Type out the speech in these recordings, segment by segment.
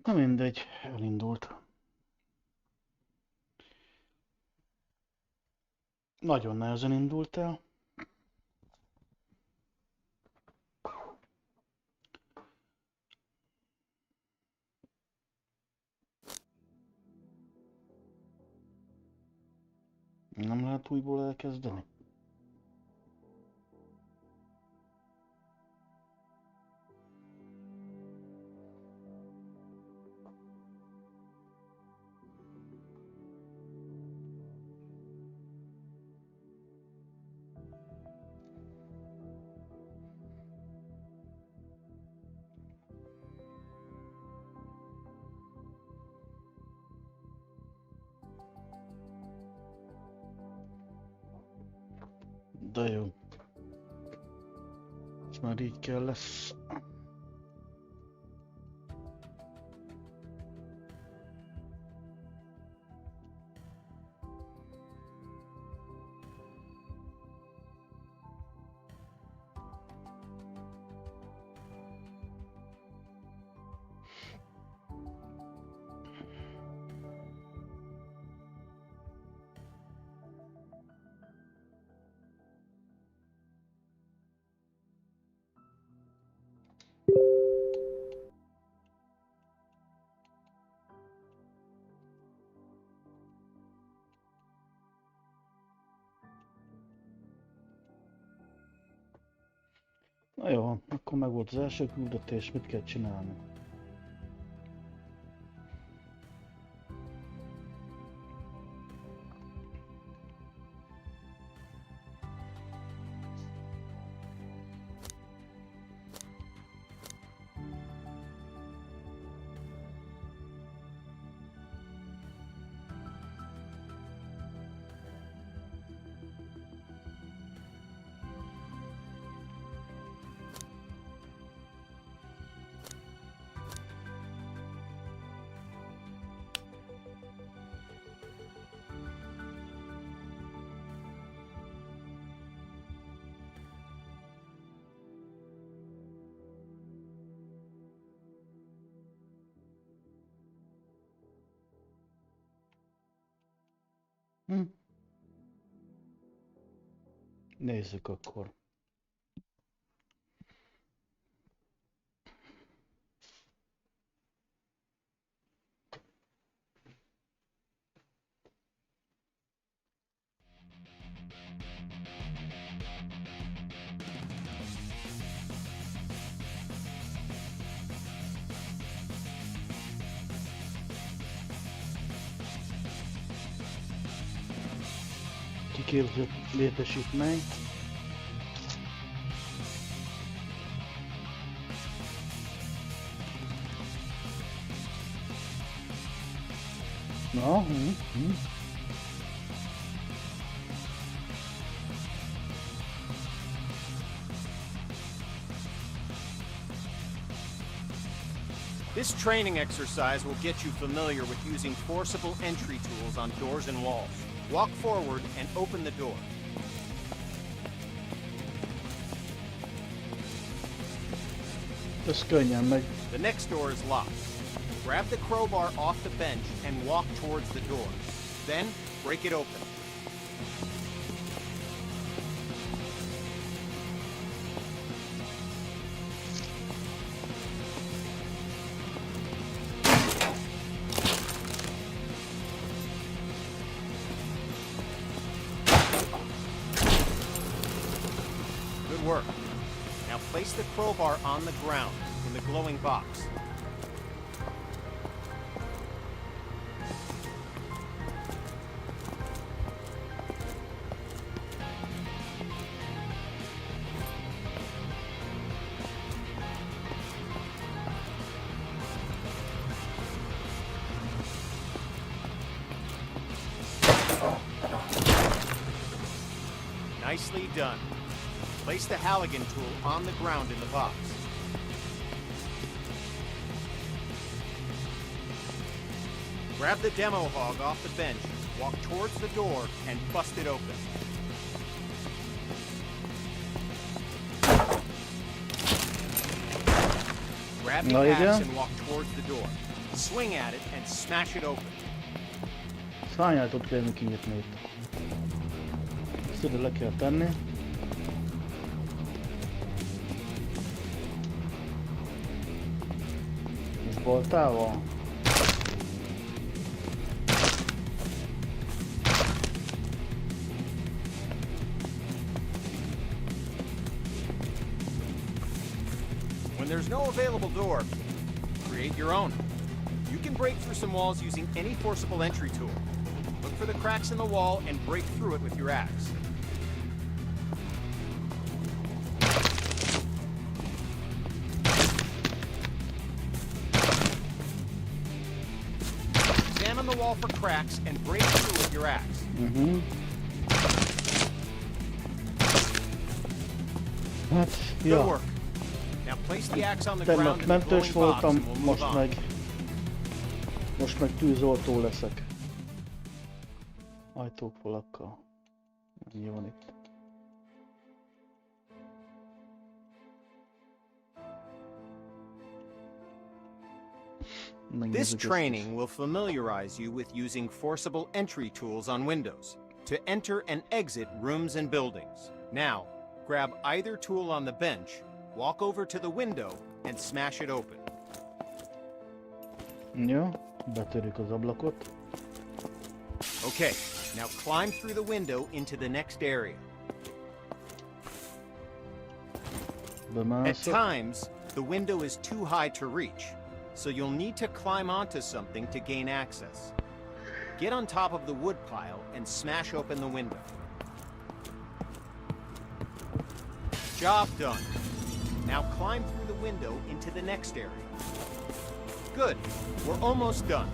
Na mindegy, elindult. Nagyon nehezen indult el. Nem lehet újból elkezdeni? De jó. Ez már így kell lesz. Na jó, akkor meg volt az első küldetés, mit kell csinálni? Nézzük akkor. Kiképzett létesítmény. Na, This training exercise will get you familiar with using forcible entry tools on doors and walls. Walk forward and open the door. Ez könnyen megy. The next door is locked. Grab the crowbar off the bench and walk towards the door. Then, break it open. Good work. Now place the crowbar on the ground in the glowing box. Nicely done. Place the Halligan tool on the ground in the box. Grab the demo hog off the bench, walk towards the door, and bust it open. Grab the axe and walk towards the door. Swing at it and smash it open. Szányátot kell kinyitni itt. Ezt ide le kell tenni. És boltával. When there's no available door, create your own. You can break through some walls using any forcible entry tool. Look for the cracks in the wall and break through it with your axe. Examine the wall for cracks and break through with your axe. Hát, Good ja. work. Now place the axe on the Tegnap ground in the mentős glowing box voltam, and we'll move on. most meg tűzoltó leszek. Ajtók falakkal. Ennyi van itt. This training will familiarize you with using forcible entry tools on Windows to enter and exit rooms and buildings. Now, grab either tool on the bench, walk over to the window, and smash it open. Jó, betörjük az ablakot. Okay, now climb through the window into the next area. At Bemászok. times, the window is too high to reach, so you'll need to climb onto something to gain access. Get on top of the wood pile and smash open the window. Job done. Now climb through the window into the next area. Good, we're almost done.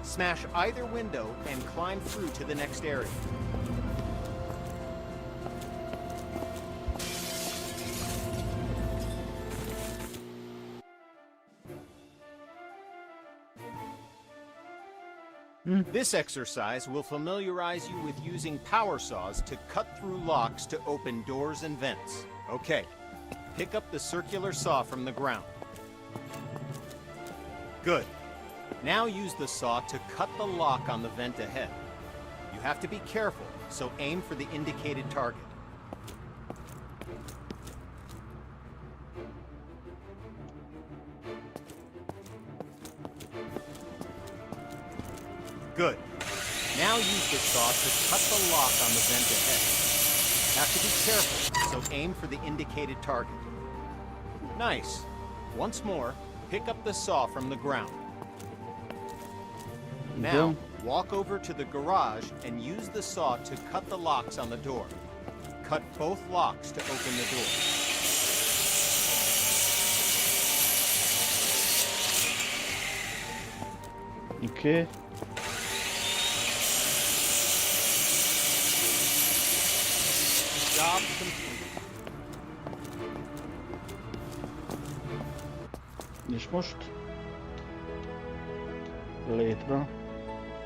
Smash either window and climb through to the next area. This exercise will familiarize you with using power saws to cut through locks to open doors and vents. Okay, pick up the circular saw from the ground. Good. Now use the saw to cut the lock on the vent ahead. You have to be careful, so aim for the indicated target. Good. Now use the saw to cut the lock on the vent ahead. Have to be careful, so aim for the indicated target. Nice. Once more, pick up the saw from the ground. Now, walk over to the garage and use the saw to cut the locks on the door. Cut both locks to open the door. Okay. Job complete. És most létre.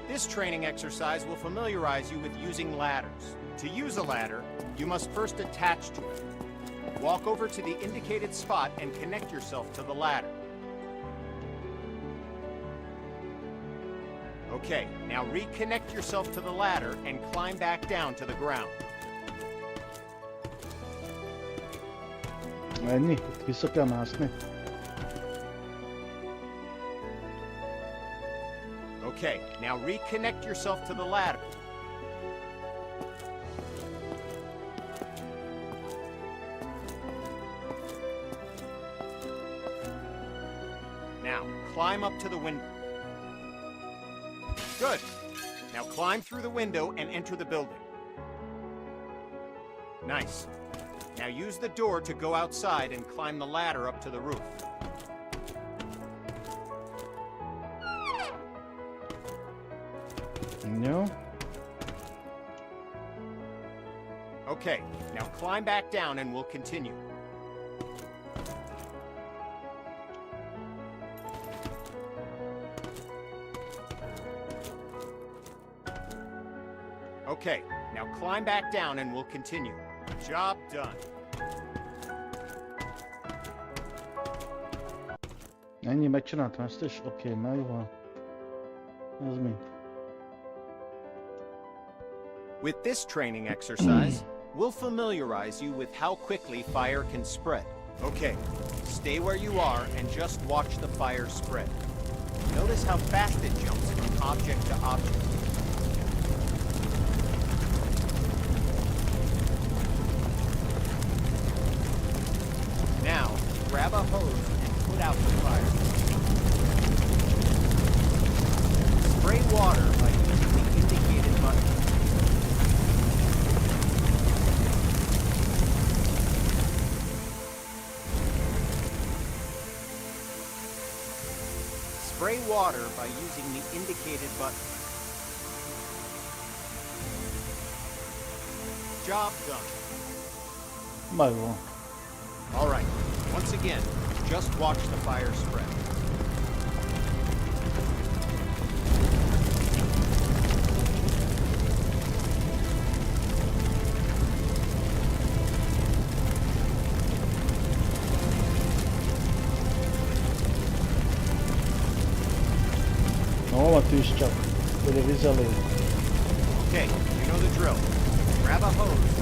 This training exercise will familiarize you with using ladders. To use a ladder, you must first attach to it. Walk over to the indicated spot and connect yourself to the ladder. Okay, now reconnect yourself to the ladder and climb back down to the ground. Ennyi? Itt vissza kell mászni. Okay, now reconnect yourself to the ladder. Now, climb up to the window. Good. Now climb through the window and enter the building. Nice. Now use the door to go outside and climb the ladder up to the roof. Jó. Okay, now climb back down and we'll continue. Okay, now climb back down and we'll continue. Job done. Ennyi, megcsináltam ezt is? Oké, megvan. Ez mi? With this training exercise, we'll familiarize you with how quickly fire can spread. Okay, stay where you are and just watch the fire spread. Notice how fast it jumps from object to object. Now, grab a hose and put out the fire. Spray water by using the indicated button. Spray water by using the indicated button. Job done. Megvan. All right, once again, just watch the fire spread. Hol a tűz csak? Hogy a víz elég. Okay, you know the drill. Grab a hose.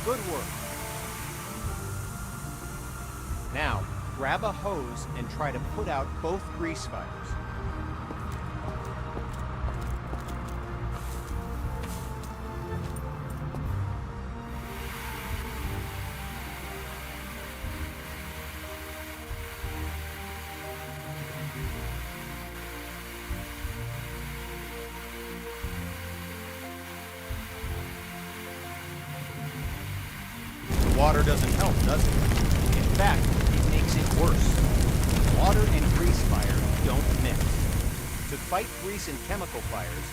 Good work. Now, grab a hose and try to put out both grease fires. Water doesn't help, does it? In fact, it makes it worse. Water and grease fire don't mix. To fight grease and chemical fires,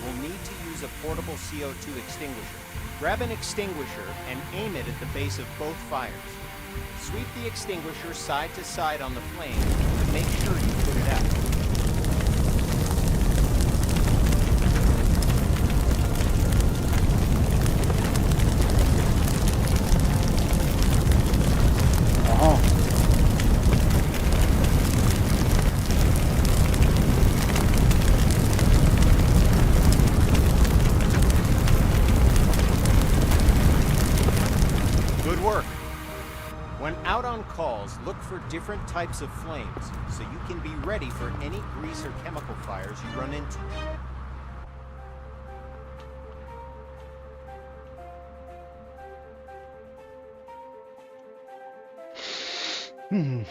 we'll need to use a portable CO2 extinguisher. Grab an extinguisher and aim it at the base of both fires. Sweep the extinguisher side to side on the flame to make sure you put it out. Calls, look for different types of flames so you can be ready for any grease or chemical fires you run into.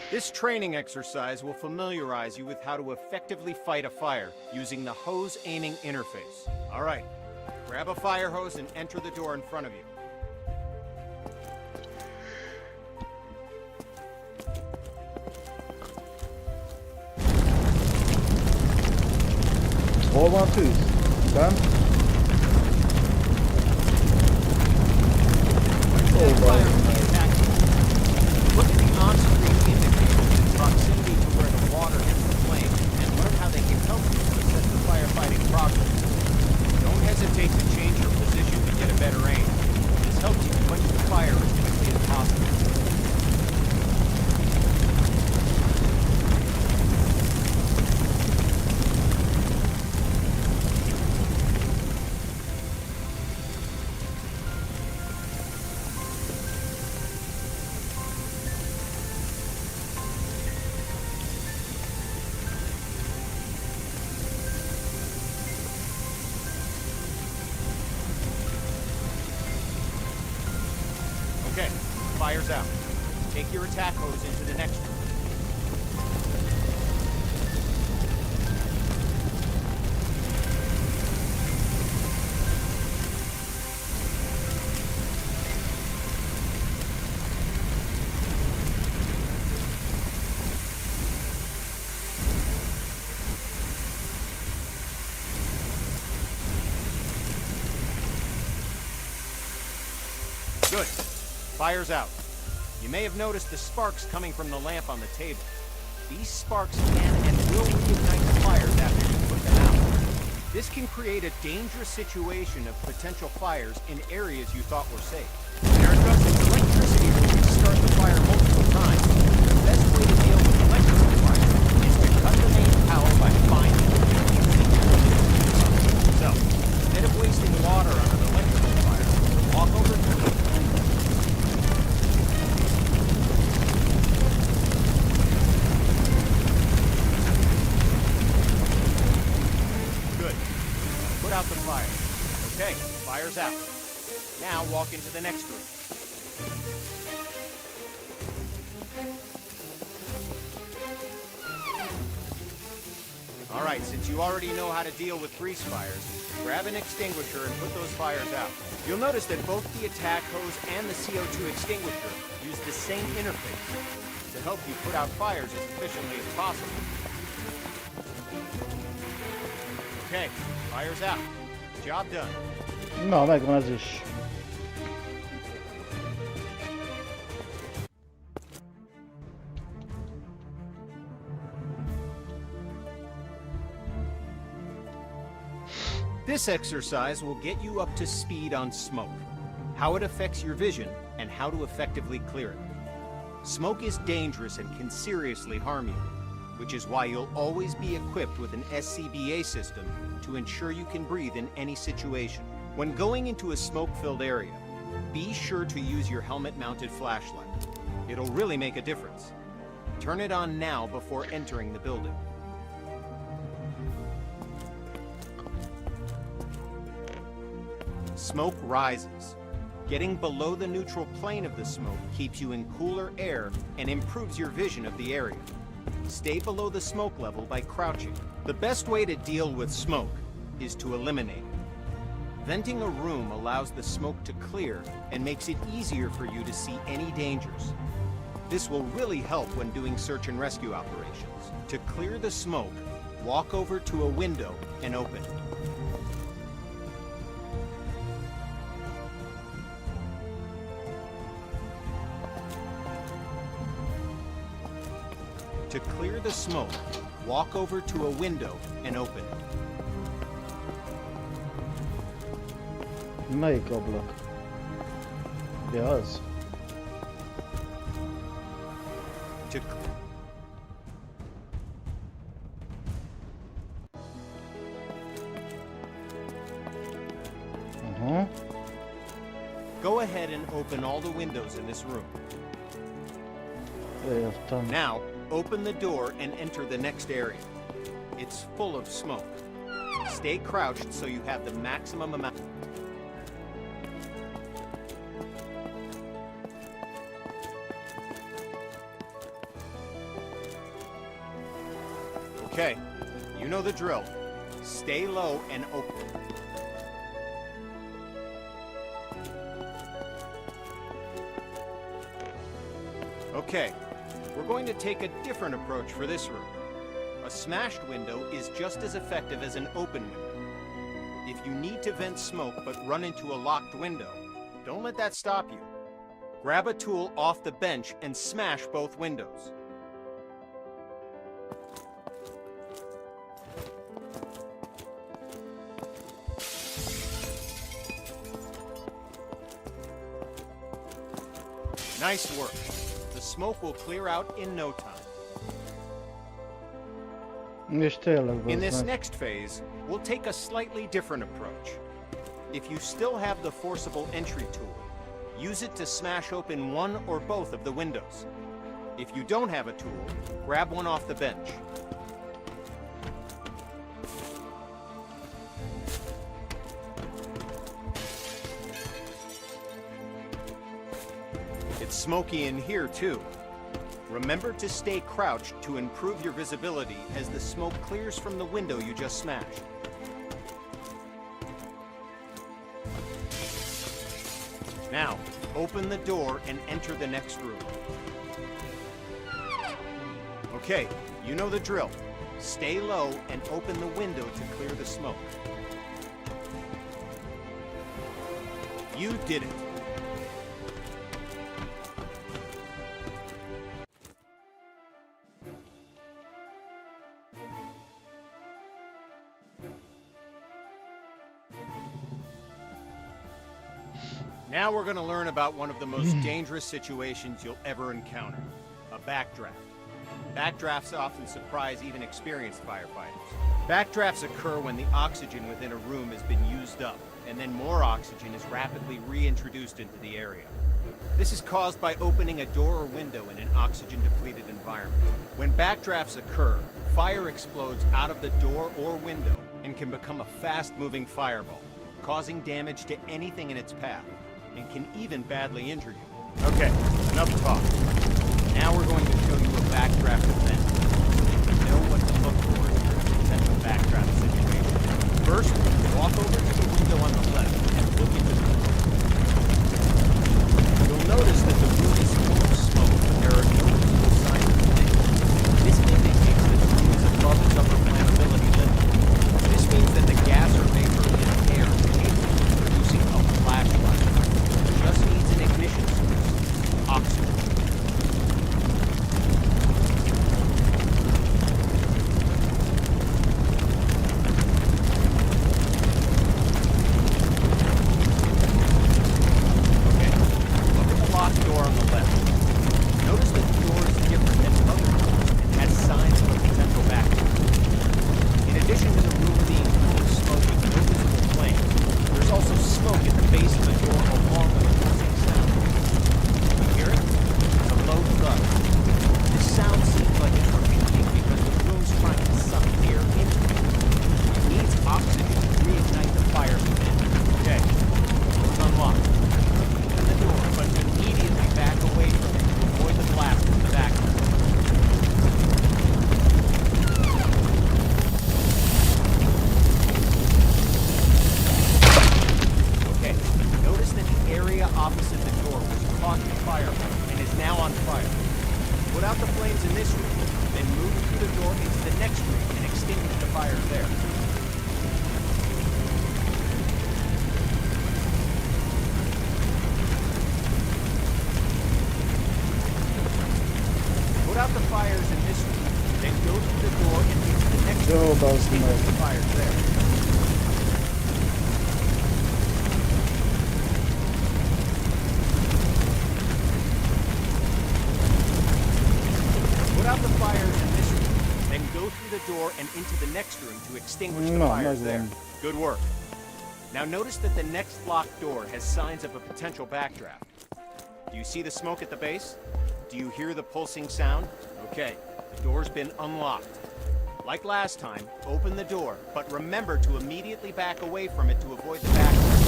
This training exercise will familiarize you with how to effectively fight a fire using the hose aiming interface. All right, grab a fire hose and enter the door in front of you. Hol van a tűz? Ben? Look at the on-screen indicators in proximity to where the water hits the flame and learn how they can help you to assess the firefighting progress. Don't hesitate to change your position to get a better aim. This helps you quench the fire as quickly as possible. Okay, fire's out. Take your attack hose into the next room. Good. Fire's out. You may have noticed the sparks coming from the lamp on the table. These sparks can and will reignite the fires after you put them out. This can create a dangerous situation of potential fires in areas you thought were safe. America, electricity will restart the fire multiple times. The best way to deal with electrical fire is to cut the main power by finding the weakest link. So, instead of wasting water on an electrical fire, walk over to the out the fire. Okay, fire's out. Now walk into the next room. All right, since you already know how to deal with grease fires, grab an extinguisher and put those fires out. You'll notice that both the attack hose and the CO2 extinguisher use the same interface to help you put out fires as efficiently as possible. Okay, fire's out. Job done. Na, megvan ez is. This exercise will get you up to speed on smoke, how it affects your vision, and how to effectively clear it. Smoke is dangerous and can seriously harm you, which is why you'll always be equipped with an SCBA system to ensure you can breathe in any situation. When going into a smoke-filled area, be sure to use your helmet-mounted flashlight. It'll really make a difference. Turn it on now before entering the building. Smoke rises. Getting below the neutral plane of the smoke keeps you in cooler air and improves your vision of the area. Stay below the smoke level by crouching. The best way to deal with smoke is to eliminate it. Venting a room allows the smoke to clear and makes it easier for you to see any dangers. This will really help when doing search and rescue operations. To clear the smoke, walk over to a window and open it. To clear the smoke, walk over to a window and open it. Melyik ablak? Ja, az. To Go ahead and open all the windows in this room. Értem. Now, open the door and enter the next area. It's full of smoke. Stay crouched so you have the maximum amount. Okay, you know the drill. Stay low and open. Okay, we're going to take a different approach for this room. A smashed window is just as effective as an open window. If you need to vent smoke but run into a locked window, don't let that stop you. Grab a tool off the bench and smash both windows. Nice work. The smoke will clear out in no time. És tényleg, In this bazd meg. next phase, we'll take a slightly different approach. If you still have the forcible entry tool, use it to smash open one or both of the windows. If you don't have a tool, grab one off the bench. It's smoky in here too. Remember to stay crouched to improve your visibility as the smoke clears from the window you just smashed. Now, open the door and enter the next room. Okay, you know the drill. Stay low and open the window to clear the smoke. You did it. Now we're going to learn about one of the most dangerous situations you'll ever encounter, a backdraft. Backdrafts often surprise even experienced firefighters. Backdrafts occur when the oxygen within a room has been used up, and then more oxygen is rapidly reintroduced into the area. This is caused by opening a door or window in an oxygen-depleted environment. When backdrafts occur, fire explodes out of the door or window and can become a fast-moving fireball, causing damage to anything in its path, and can even badly injure you. Okay, enough talk. Now we're going to show you a backdraft event, so that you know what to look for in your potential backdraft situation. First, walk over to the window on the left and look into the room. You'll notice that the room is full of smoke, but there are no visible signs of ignition. This indicates that the room is above its upper flammability limit. This means that the gas or vapor in the air is capable of producing a flashlight. It just needs an ignition source, oxygen. Extinguish the fires there. Good work. Now notice that the next locked door has signs of a potential backdraft. Do you see the smoke at the base? Do you hear the pulsing sound? Okay, the door's been unlocked. Like last time, open the door, but remember to immediately back away from it to avoid the backdraft.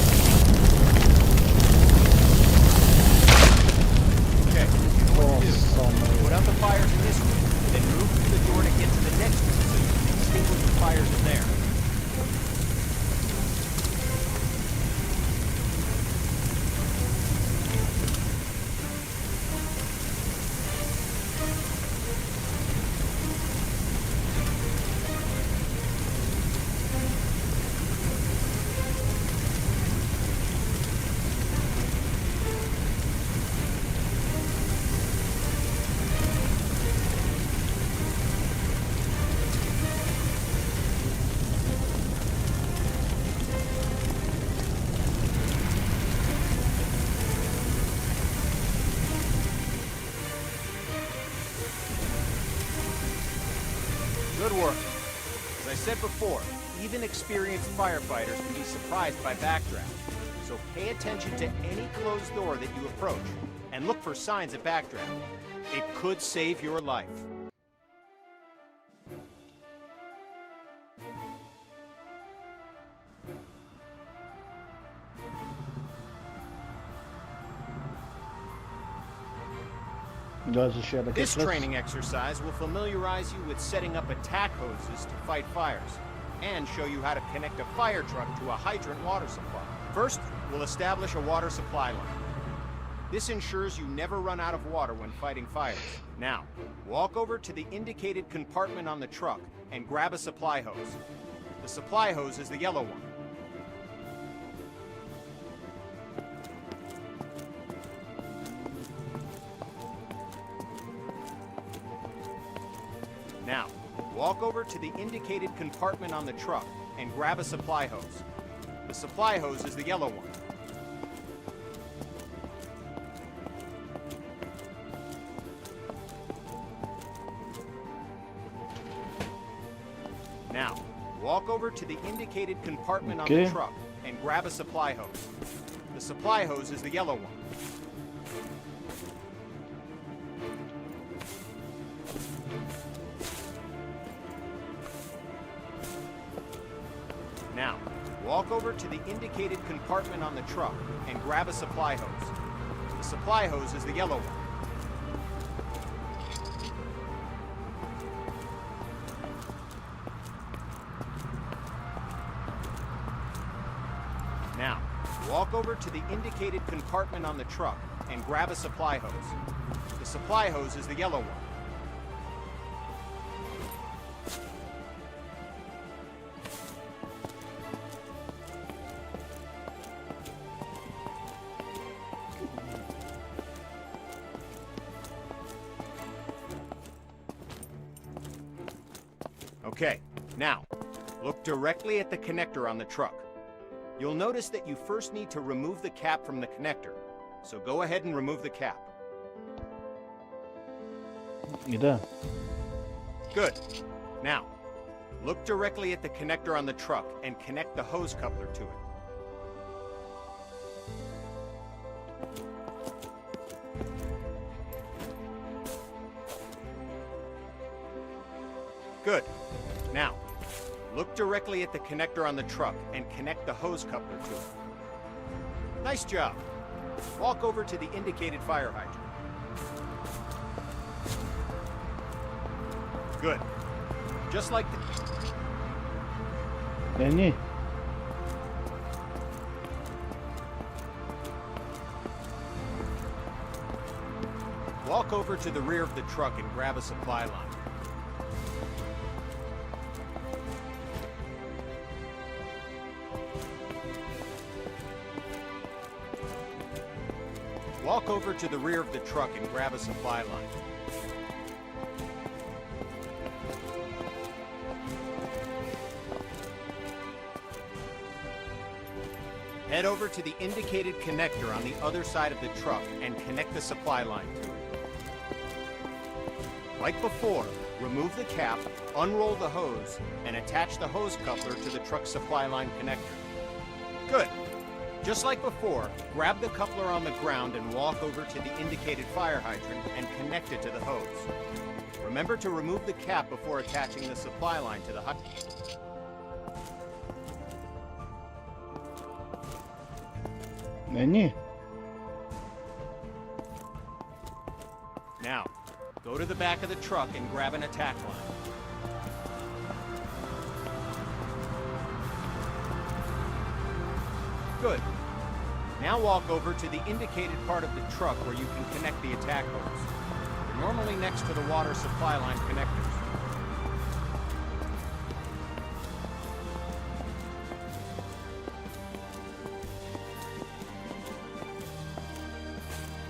Okay, what to do? Put out the fires in this room, then move through the door to get to the next room so you can extinguish the fires in there. Good work. As I said before, even experienced firefighters can be surprised by backdraft. So pay attention to any closed door that you approach, and look for signs of backdraft. It could save your life. This training exercise will familiarize you with setting up attack hoses to fight fires, and show you how to connect a fire truck to a hydrant water supply. First, we'll establish a water supply line. This ensures you never run out of water when fighting fires. Now, walk over to the indicated compartment on the truck and grab a supply hose. The supply hose is the yellow one. Now, walk over to the indicated compartment on the truck and grab a supply hose. The supply hose is the yellow one. Now, walk over to the indicated compartment on Okay. the truck and grab a supply hose. The supply hose is the yellow one. Now, walk over to the indicated compartment on the truck and grab a supply hose. The supply hose is the yellow one. Now, walk over to the indicated compartment on the truck and grab a supply hose. The supply hose is the yellow one. Okay, now, look directly at the connector on the truck. You'll notice that you first need to remove the cap from the connector, so go ahead and remove the cap. Ide. Good. Now, look directly at the connector on the truck and connect the hose coupler to it. Good. Now, look directly at the connector on the truck and connect the hose coupler to it. Nice job. Walk over to the indicated fire hydrant. Good. Just like the... Ennyi? Walk over to the rear of the truck and grab a supply line. Walk over to the rear of the truck and grab a supply line. Head over to the indicated connector on the other side of the truck and connect the supply line to it. Like before, remove the cap, unroll the hose, and attach the hose coupler to the truck's supply line connector. Good. Just like before, grab the coupler on the ground and walk over to the indicated fire hydrant and connect it to the hose. Remember to remove the cap before attaching the supply line to the hydrant. Ennyi? Now, go to the back of the truck and grab an attack line. Good. Now walk over to the indicated part of the truck where you can connect the attack hose. They're normally next to the water supply line connectors.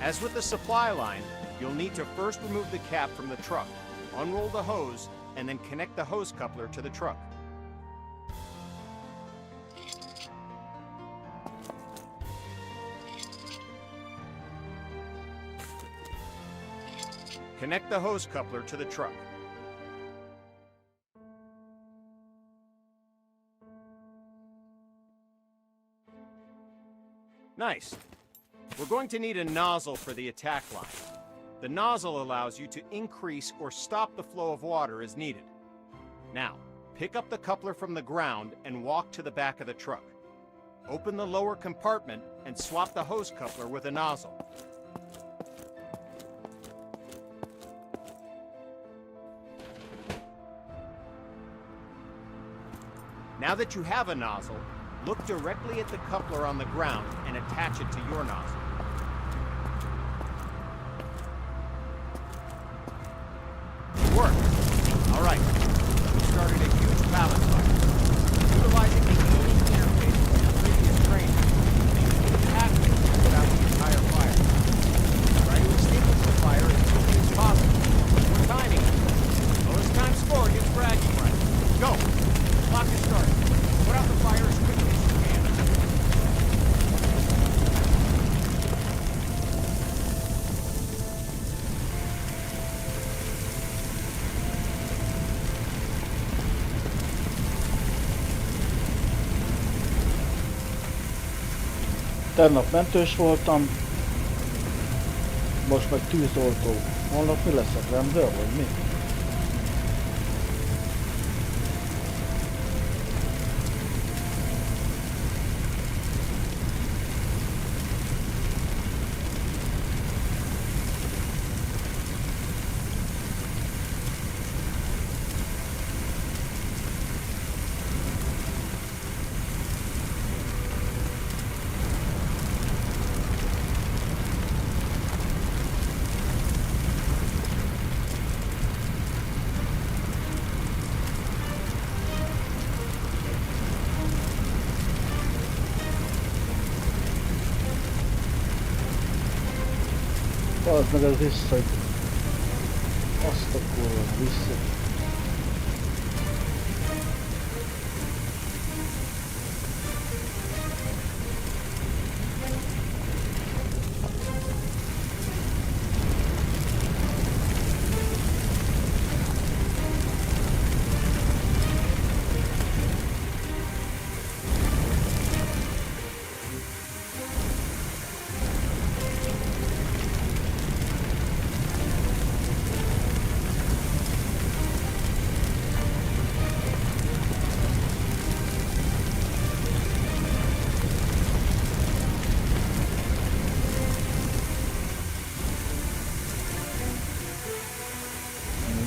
As with the supply line, you'll need to first remove the cap from the truck, unroll the hose, and then connect the hose coupler to the truck. Connect the hose coupler to the truck. Nice. We're going to need a nozzle for the attack line. The nozzle allows you to increase or stop the flow of water as needed. Now, pick up the coupler from the ground and walk to the back of the truck. Open the lower compartment and swap the hose coupler with a nozzle. Now that you have a nozzle, look directly at the coupler on the ground and attach it to your nozzle. Good work. All right, we started a huge pallet fire. Utilizing the Élmény interface and previous training, you can attack it to put out the entire fire. Try to extinguish the fire as quickly as possible. We're timing it. Lowest time score gets bragging rights. Go. Clock is started. Put out the fire as quickly as you can. Tegnap mentős voltam, most meg tűzoltó. Holnap mi leszek, rendőr vagy mi? Az meg ez vissza, hogy azt a kurva vissza.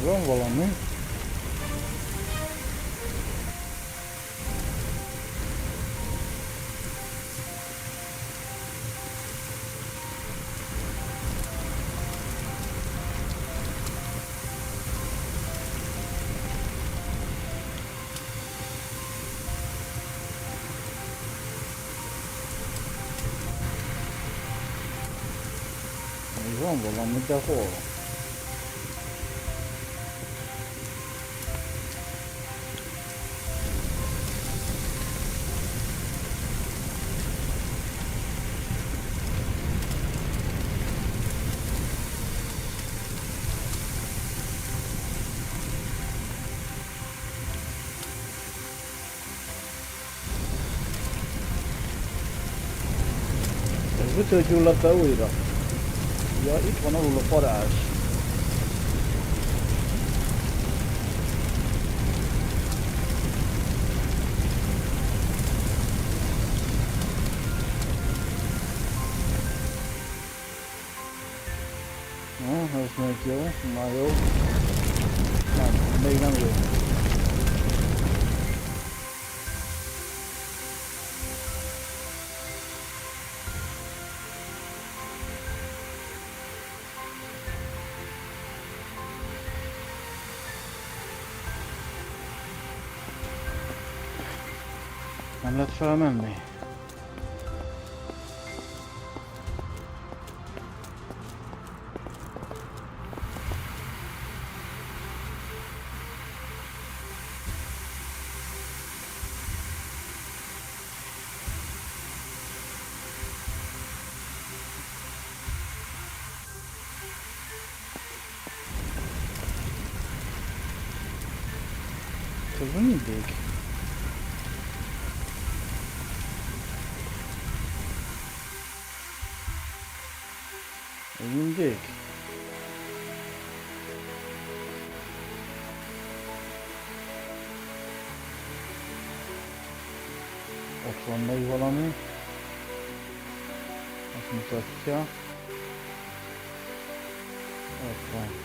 Van valami. Van valami, de hol? Mitől gyulladt be újra? Ja, itt van alul a parázs. Ez még jó, már jó. Nem, még nem jó. Nem lehet felmenni? Ez mindig. Mindig. Ott van még valami. Azt mutatja. Ott van.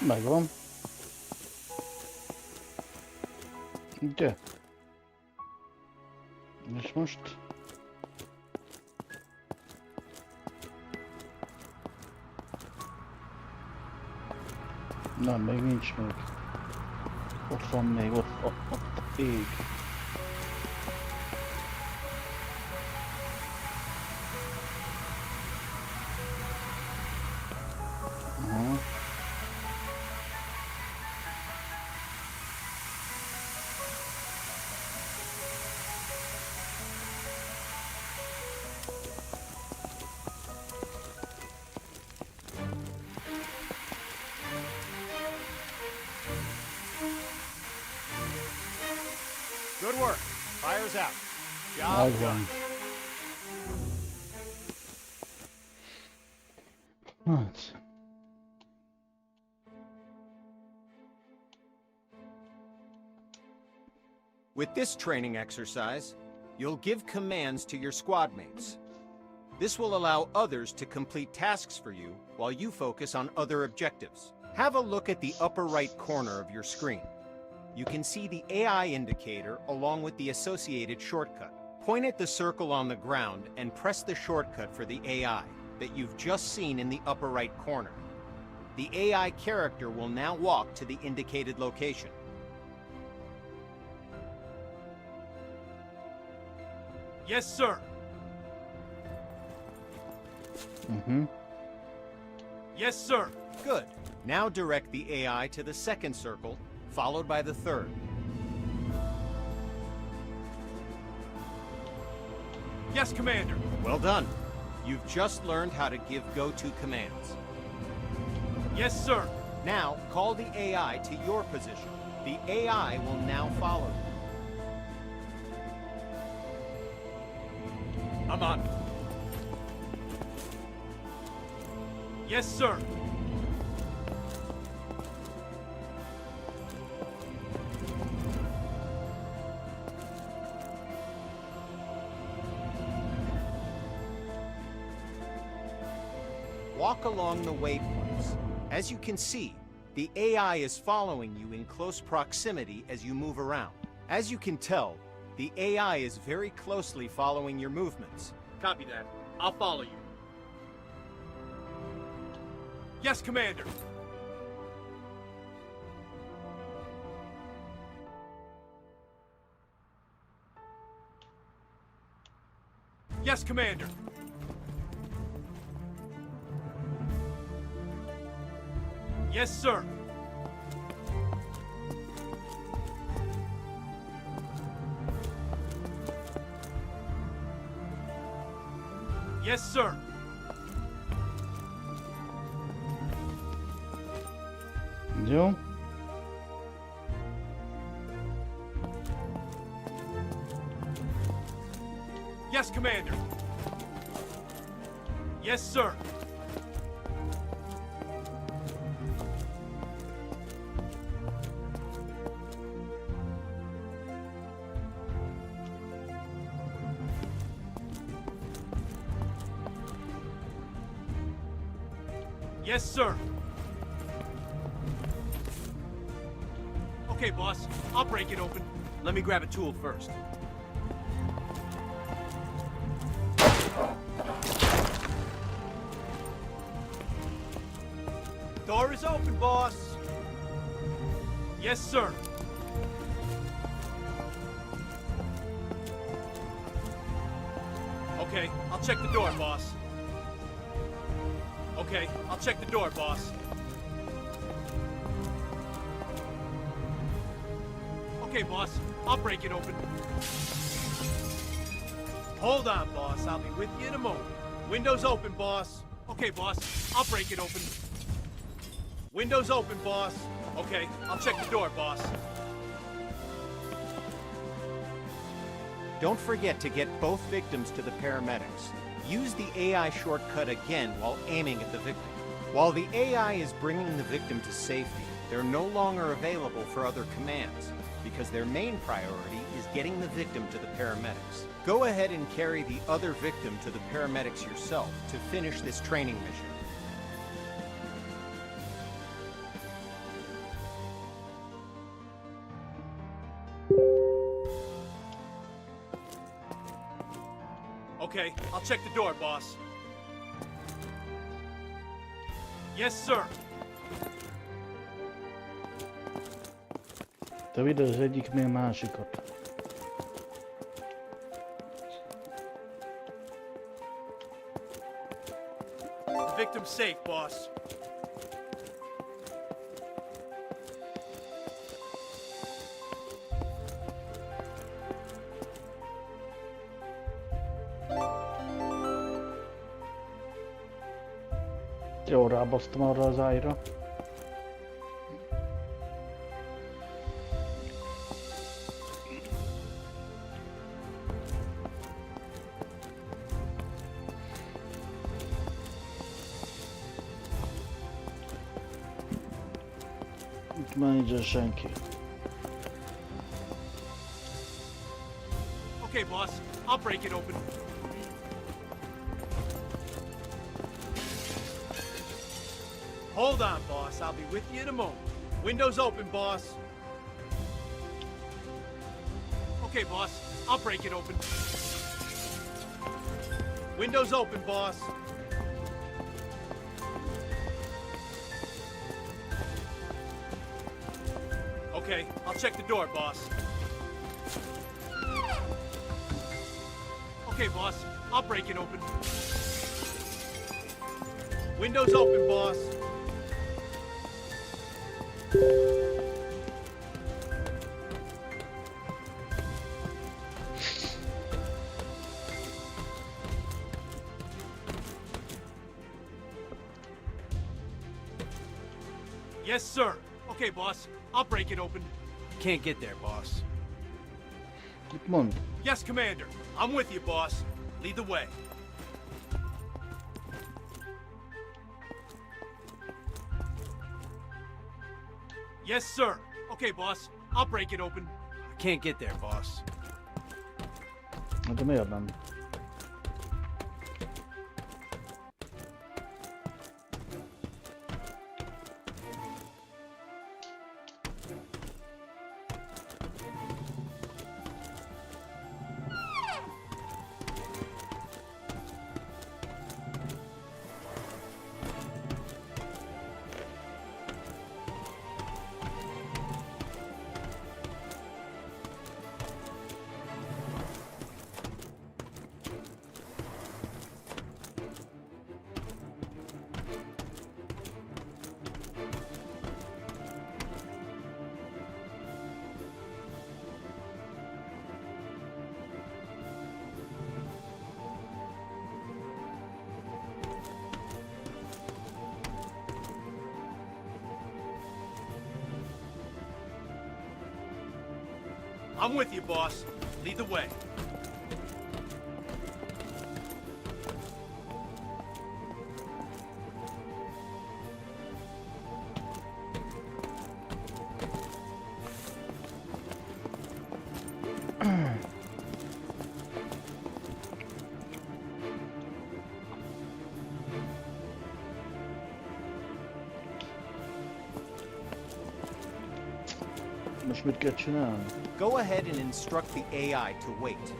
Megvan. Ugye? És most? Nem, még nincs még. Ott van még, ott ég. Aha. Good work. Fire's out. Job done. Hát. With this training exercise, you'll give commands to your squad mates. This will allow others to complete tasks for you while you focus on other objectives. Have a look at the upper right corner of your screen. You can see the AI indicator along with the associated shortcut. Point at the circle on the ground and press the shortcut for the AI that you've just seen in the upper right corner. The AI character will now walk to the indicated location. Yes, sir. Mhm. Yes, sir. Good. Now direct the AI to the second circle, followed by the third. Yes, Commander. Well done. You've just learned how to give go-to commands. Yes, sir. Now, call the AI to your position. The AI will now follow you. I'm on. Yes, sir. Walk along the waypoints. As you can see, the AI is following you in close proximity as you move around. As you can tell, the AI is very closely following your movements. Copy that. I'll follow you. Yes, Commander. Yes, Commander. Yes, sir. Yes, sir. Jó. Yes, Commander. Yes, sir. Yes, sir. Okay, boss. I'll break it open. Let me grab a tool first. Door is open, boss. Yes, sir. Okay, I'll check the door, boss. Okay, I'll check the door, boss. Okay, boss. I'll break it open. Hold on, boss. I'll be with you in a moment. Window's open, boss. Okay, boss. I'll break it open. Window's open, boss. Okay, I'll check the door, boss. Don't forget to get both victims to the paramedics. Use the AI shortcut again while aiming at the victim. While the AI is bringing the victim to safety, they're no longer available for other commands, because their main priority is getting the victim to the paramedics. Go ahead and carry the other victim to the paramedics yourself to finish this training mission. Okay, I'll check the door, boss. Yes, sir. Te vidd az egyiknél másikat. The victim's safe, boss. Jó, rábasztam arra az ájra. Itt már nincsen senki. Okay, boss. I'll break it open. Hold on, boss. I'll be with you in a moment. Windows open, boss. Okay, boss. I'll break it open. Windows open, boss. Okay, I'll check the door, boss. Okay, boss. I'll break it open. Windows open, boss. Yes, sir. Okay, boss. I'll break it open. Can't get there, boss. Itt mond. Yes, Commander. I'm with you, boss. Lead the way. Yes, sir. Okay, boss. I'll break it open. I can't get there, boss. De miért nem? I'm with you, boss. Lead the way. Most mit kell csinálni? Go ahead and instruct the AI to wait.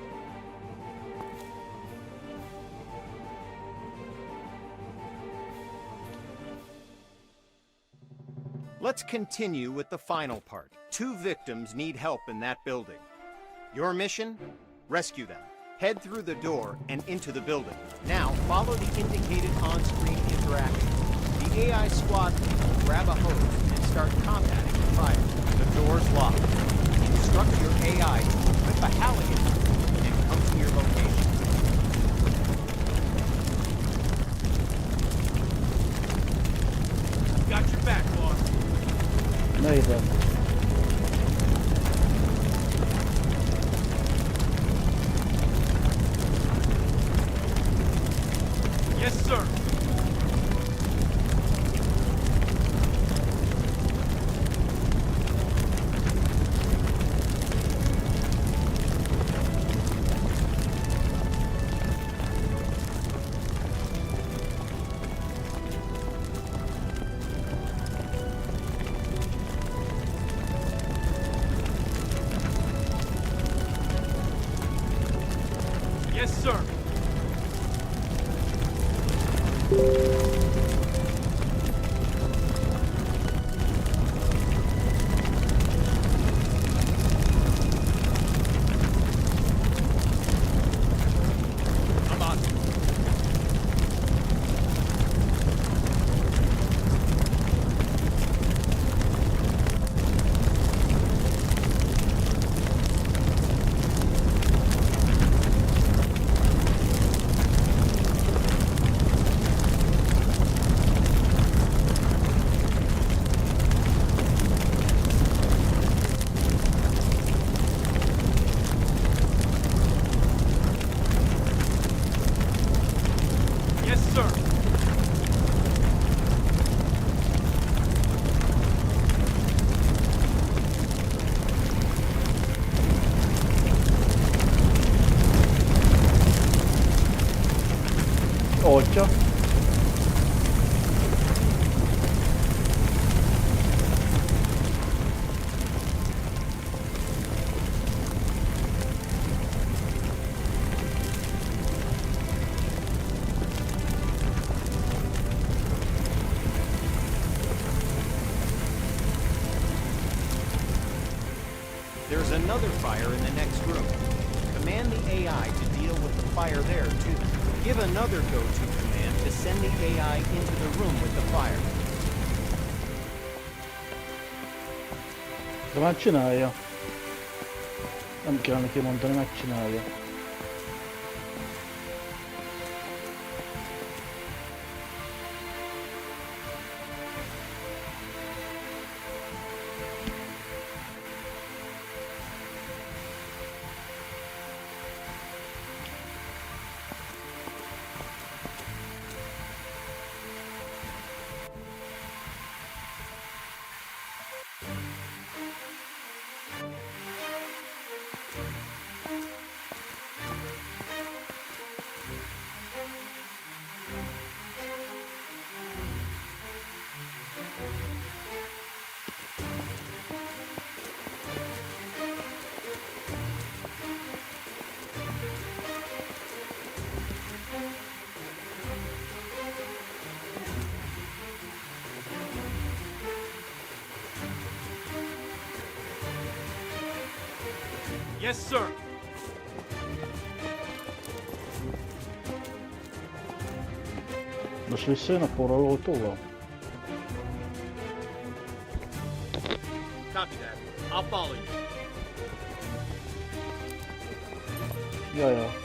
Let's continue with the final part. 2 victims need help in that building. Your mission? Rescue them. Head through the door and into the building. Now, follow the indicated on-screen interactions. The AI squad people grab a hose and start combating the fire. The door's locked. Instruct your AI to equip a Halligan and come to your location. Got your back, boss. Ne ide. Yes, sir. Yes, sir. Megakasztja. There's another fire in the next room. Command the AI to deal with the fire there, too. Give another go-to command to send the AI into the room with the fire. De már csinálja. Nem kell neki mondani, megcsinálja. Yes, sir. Most visszajön a porolótóval? Copy that. I'll follow you. Jaja.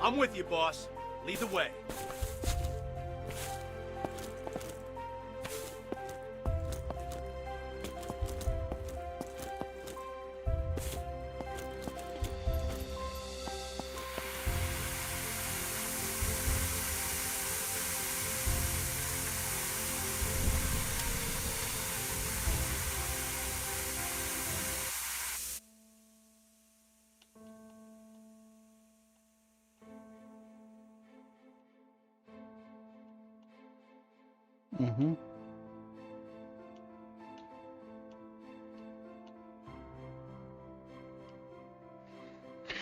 I'm with you, boss. Lead the way. Mhm.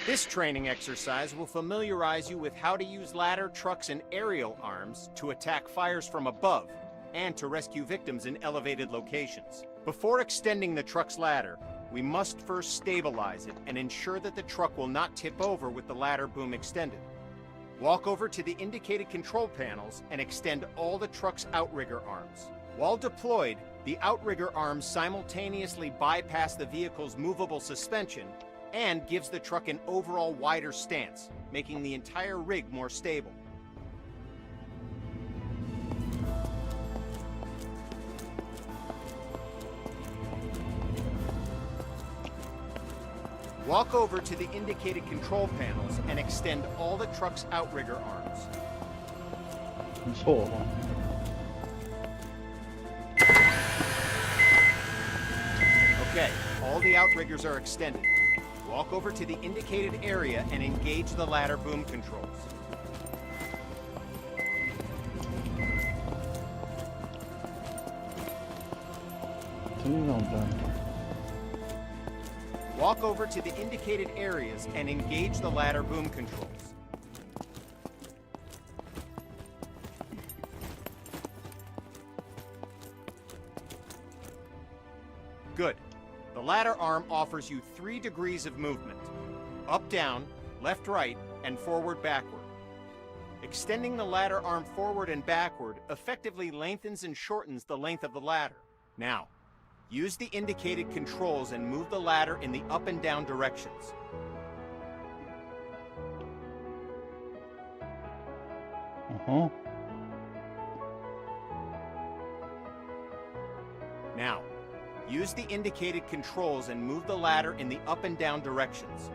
This training exercise will familiarize you with how to use ladder, trucks, and aerial arms to attack fires from above and to rescue victims in elevated locations. Before extending the truck's ladder, we must first stabilize it and ensure that the truck will not tip over with the ladder boom extended. Walk over to the indicated control panels and extend all the truck's outrigger arms. While deployed, the outrigger arms simultaneously bypass the vehicle's movable suspension and gives the truck an overall wider stance, making the entire rig more stable. Walk over to the indicated control panels and extend all the truck's outrigger arms. Ez hol van? Okay, all the outriggers are extended. Walk over to the indicated area and engage the ladder boom controls. Mi van bent? Walk over to the indicated areas and engage the ladder boom controls. Good. The ladder arm offers you 3 degrees of movement: up, down, left, right, and forward, backward. Extending the ladder arm forward and backward effectively lengthens and shortens the length of the ladder. Now, use the indicated controls and move the ladder in the up and down directions. Aha. Now, use the indicated controls and move the ladder in the up and down directions.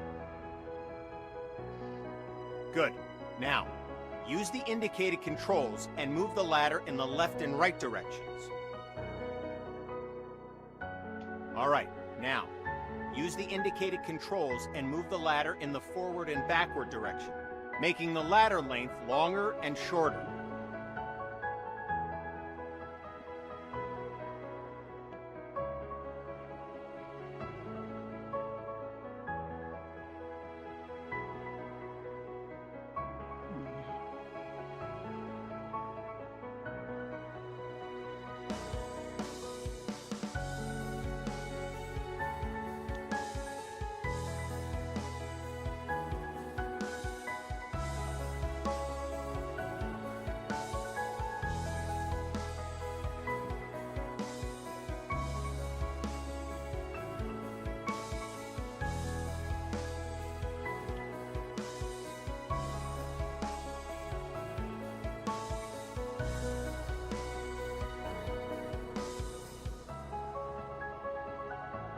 Good. Now, use the indicated controls and move the ladder in the left and right directions. All right, now, use the indicated controls and move the ladder in the forward and backward direction, making the ladder length longer and shorter.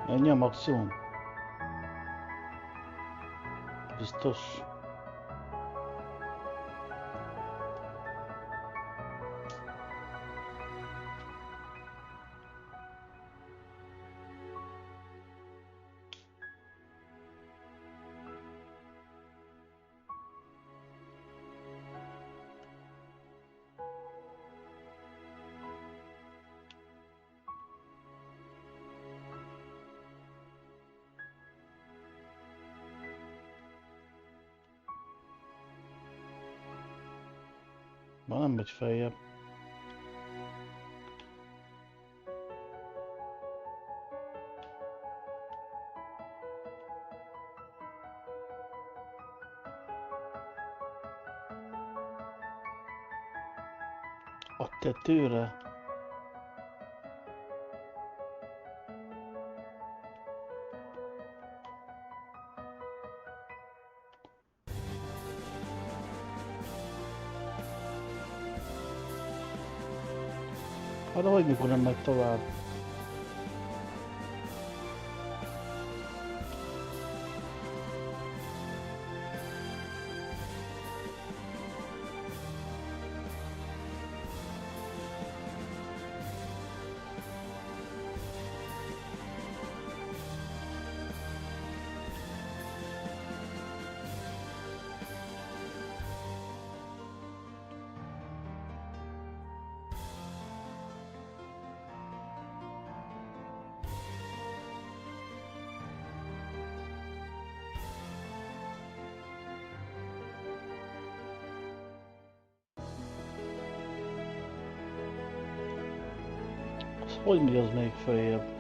Ennyi a maximum? Biztos? Már nem megy feljebb. A tetőre? Arra, hogy mikor nem megy tovább. Hogy megy az még feljebb?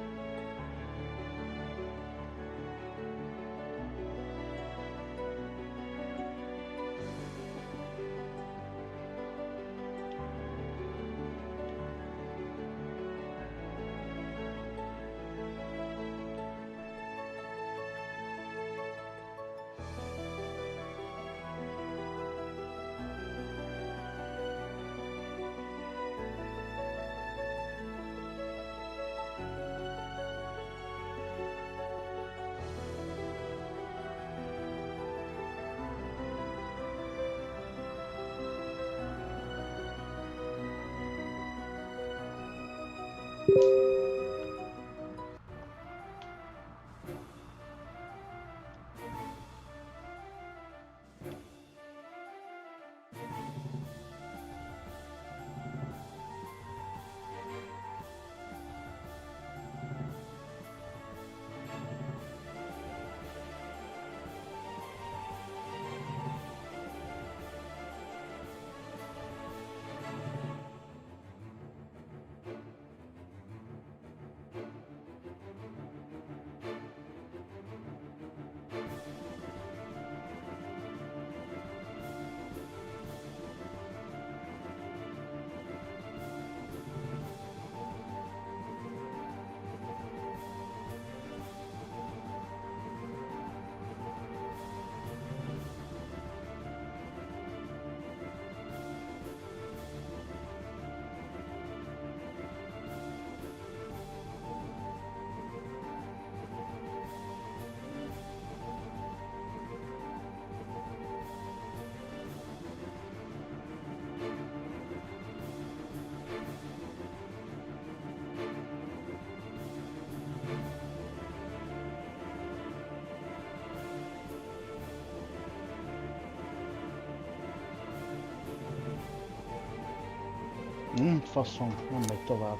faszom, nem megy tovább.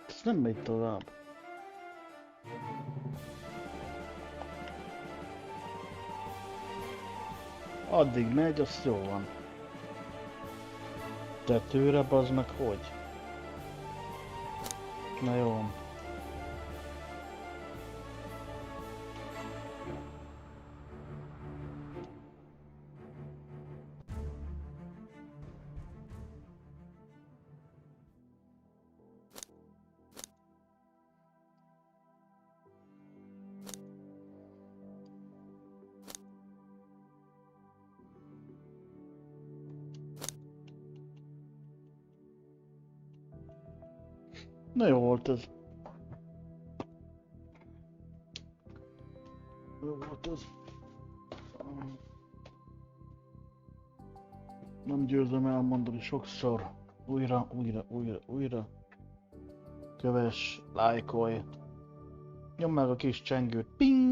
Ez nem megy tovább. Addig megy, az jó van. Tetőre, bazd meg hogy? Na jó. Na jó volt ez. Jó volt ez. Nem győzöm elmondani sokszor. Újra. Kövess, lájkolj. Nyomd meg a kis csengőt. Ping!